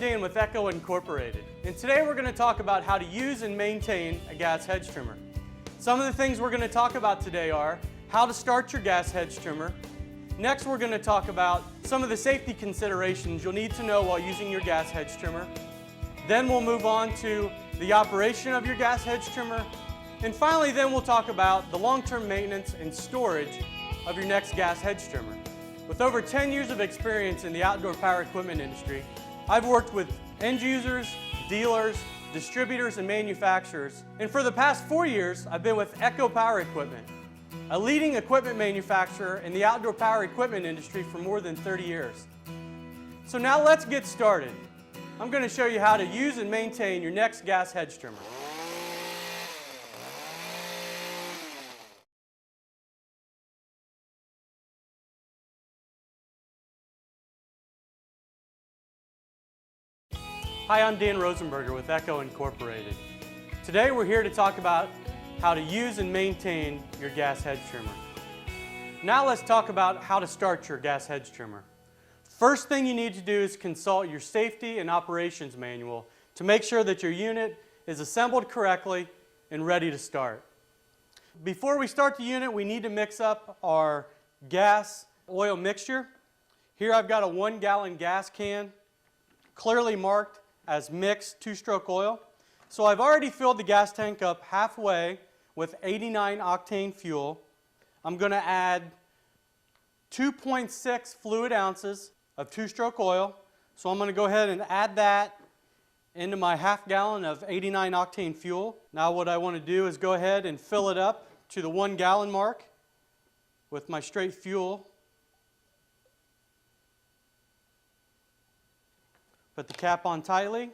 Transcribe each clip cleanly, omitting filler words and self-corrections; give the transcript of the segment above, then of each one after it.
Dan with Echo Incorporated, and today we're going to talk about how to use and maintain a gas hedge trimmer. Some of the things we're going to talk about today are how to start your gas hedge trimmer. Next, we're going to talk about some of the safety considerations you'll need to know while using your gas hedge trimmer. Then we'll move on to the operation of your gas hedge trimmer. And finally, then we'll talk about the long-term maintenance and storage of your next gas hedge trimmer. With over 10 years of experience in the outdoor power equipment industry, I've worked with end users, dealers, distributors, and manufacturers. And for the past 4 years, I've been with Echo Power Equipment, a leading equipment manufacturer in the outdoor power equipment industry for more than 30 years. So now let's get started. I'm going to show you how to use and maintain your next gas hedge trimmer. Hi, I'm Dan Rosenberger with Echo Incorporated. Today we're here to talk about how to use and maintain your gas hedge trimmer. Now let's talk about how to start your gas hedge trimmer. First thing you need to do is consult your safety and operations manual to make sure that your unit is assembled correctly and ready to start. Before we start the unit, we need to mix up our gas oil mixture. Here I've got a 1-gallon gas can clearly marked as mixed 2-stroke oil. So I've already filled the gas tank up halfway with 89 octane fuel. I'm going to add 2.6 fluid ounces of 2-stroke oil. So I'm going to go ahead and add that into my half-gallon of 89 octane fuel. Now what I want to do is go ahead and fill it up to the 1-gallon mark with my straight fuel. Put the cap on tightly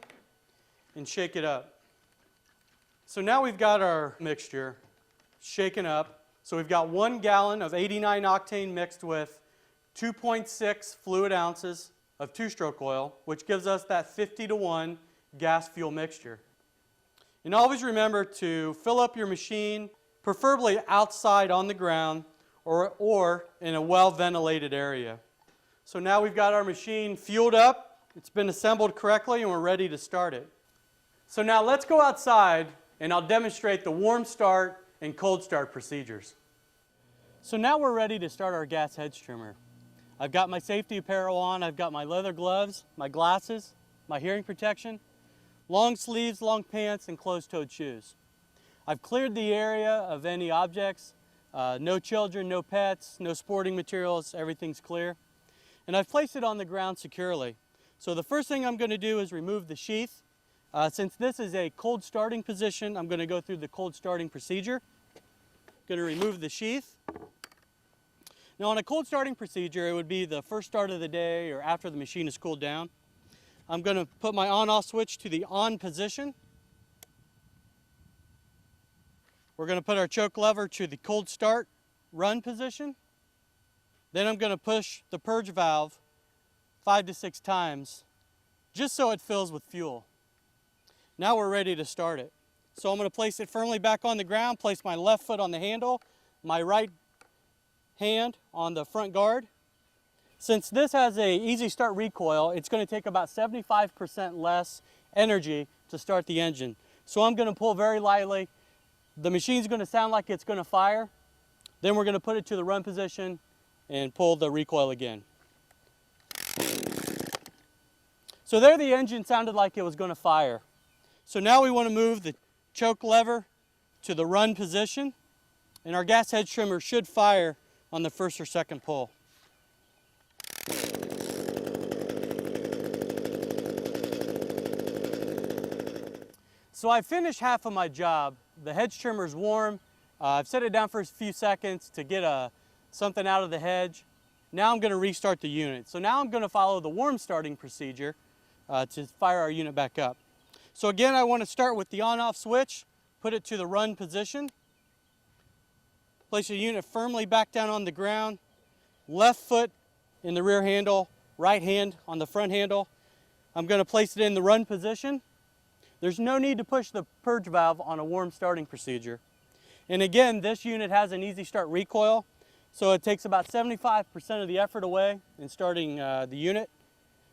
and shake it up. So now we've got our mixture shaken up. So we've got 1 gallon of 89 octane mixed with 2.6 fluid ounces of 2-stroke oil, which gives us that 50-to-1 gas fuel mixture. And always remember to fill up your machine, preferably outside on the ground or in a well-ventilated area. So now we've got our machine fueled up. It's been assembled correctly and we're ready to start it. So now let's go outside and I'll demonstrate the warm start and cold start procedures. So now we're ready to start our gas hedge trimmer. I've got my safety apparel on, I've got my leather gloves, my glasses, my hearing protection, long sleeves, long pants, and closed-toed shoes. I've cleared the area of any objects, no children, no pets, no sporting materials, everything's clear. And I've placed it on the ground securely. So the first thing I'm going to do is remove the sheath. Since this is a cold starting position, I'm going to go through the cold starting procedure. Going to remove the sheath. Now on a cold starting procedure, it would be the first start of the day or after the machine is cooled down. I'm going to put my on-off switch to the on position. We're going to put our choke lever to the cold start run position. Then I'm going to push the purge valve 5 to 6 times, just so it fills with fuel. Now we're ready to start it. So I'm going to place it firmly back on the ground, place my left foot on the handle, my right hand on the front guard. Since this has a easy start recoil, it's going to take about 75% less energy to start the engine. So I'm going to pull very lightly. The machine's going to sound like it's going to fire. Then we're going to put it to the run position and pull the recoil again. So there the engine sounded like it was going to fire. So now we want to move the choke lever to the run position, and our gas hedge trimmer should fire on the first or second pull. So I finished half of my job. The hedge trimmer is warm. I've set it down for a few seconds to get something out of the hedge. Now I'm going to restart the unit. So now I'm going to follow the warm starting procedure to fire our unit back up. So again, I want to start with the on-off switch, put it to the run position, place the unit firmly back down on the ground, left foot in the rear handle, right hand on the front handle. I'm going to place it in the run position. There's no need to push the purge valve on a warm starting procedure. And again, this unit has an easy start recoil, so it takes about 75% of the effort away in starting the unit.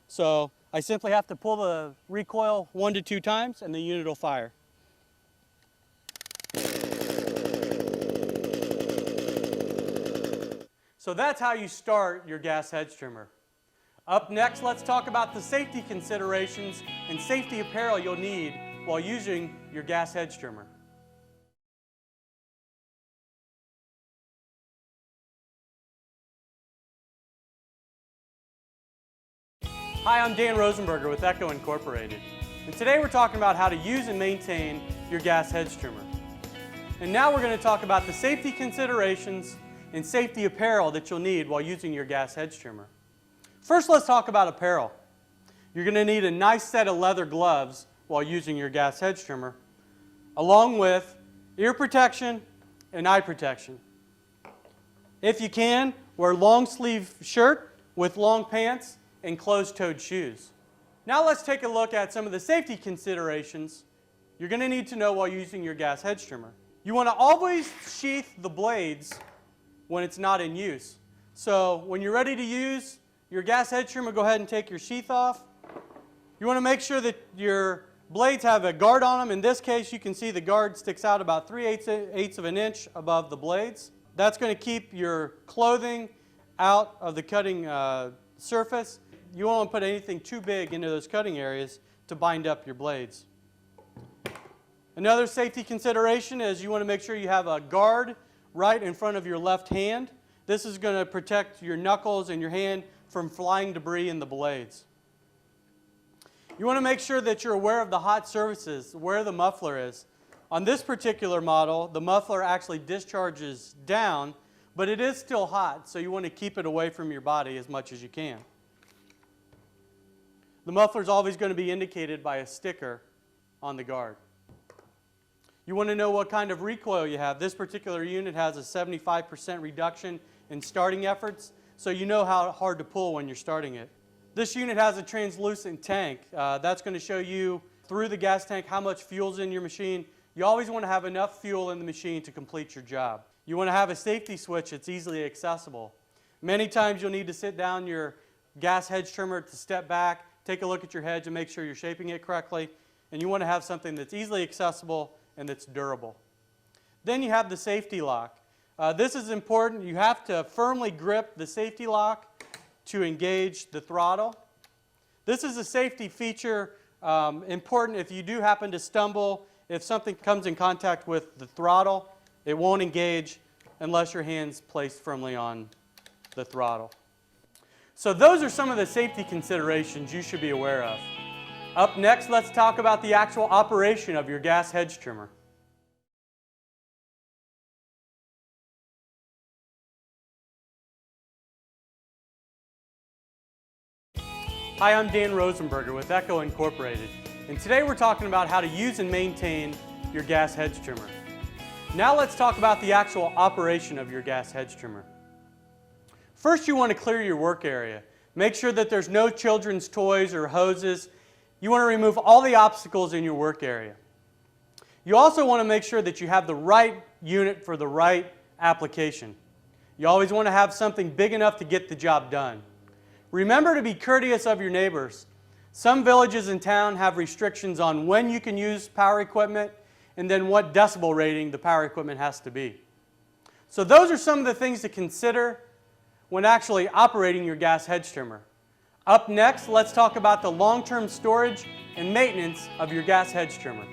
So I simply have to pull the recoil 1 to 2 times and the unit will fire. So that's how you start your gas hedge trimmer. Up next, let's talk about the safety considerations and safety apparel you'll need while using your gas hedge trimmer. Hi, I'm Dan Rosenberger with Echo Incorporated, and today we're talking about how to use and maintain your gas hedge trimmer. And now we're going to talk about the safety considerations and safety apparel that you'll need while using your gas hedge trimmer. First, let's talk about apparel. You're going to need a nice set of leather gloves while using your gas hedge trimmer, along with ear protection and eye protection. If you can, wear a long sleeve shirt with long pants and closed-toed shoes. Now let's take a look at some of the safety considerations you're going to need to know while using your gas hedge trimmer. You want to always sheath the blades when it's not in use. So when you're ready to use your gas hedge trimmer, go ahead and take your sheath off. You want to make sure that your blades have a guard on them. In this case, you can see the guard sticks out about 3/8 of an inch above the blades. That's going to keep your clothing out of the cutting surface. You won't put anything too big into those cutting areas to bind up your blades. Another safety consideration is you want to make sure you have a guard right in front of your left hand. This is going to protect your knuckles and your hand from flying debris in the blades. You want to make sure that you're aware of the hot surfaces, where the muffler is. On this particular model, the muffler actually discharges down, but it is still hot, so you want to keep it away from your body as much as you can. The muffler is always going to be indicated by a sticker on the guard. You want to know what kind of recoil you have. This particular unit has a 75% reduction in starting efforts, so you know how hard to pull when you're starting it. This unit has a translucent tank. That's going to show you through the gas tank how much fuel's in your machine. You always want to have enough fuel in the machine to complete your job. You want to have a safety switch that's easily accessible. Many times you'll need to sit down your gas hedge trimmer to step back, take a look at your hedge and make sure you're shaping it correctly, and you want to have something that's easily accessible and that's durable. Then you have the safety lock. This is important. You have to firmly grip the safety lock to engage the throttle. This is a safety feature important if you do happen to stumble. If something comes in contact with the throttle, it won't engage unless your hand's placed firmly on the throttle. So those are some of the safety considerations you should be aware of. Up next, let's talk about the actual operation of your gas hedge trimmer. Hi, I'm Dan Rosenberger with Echo Incorporated, and today we're talking about how to use and maintain your gas hedge trimmer. Now let's talk about the actual operation of your gas hedge trimmer. First, you want to clear your work area. Make sure that there's no children's toys or hoses. You want to remove all the obstacles in your work area. You also want to make sure that you have the right unit for the right application. You always want to have something big enough to get the job done. Remember to be courteous of your neighbors. Some villages in town have restrictions on when you can use power equipment and then what decibel rating the power equipment has to be. So those are some of the things to consider when actually operating your gas hedge trimmer. Up next, let's talk about the long-term storage and maintenance of your gas hedge trimmer.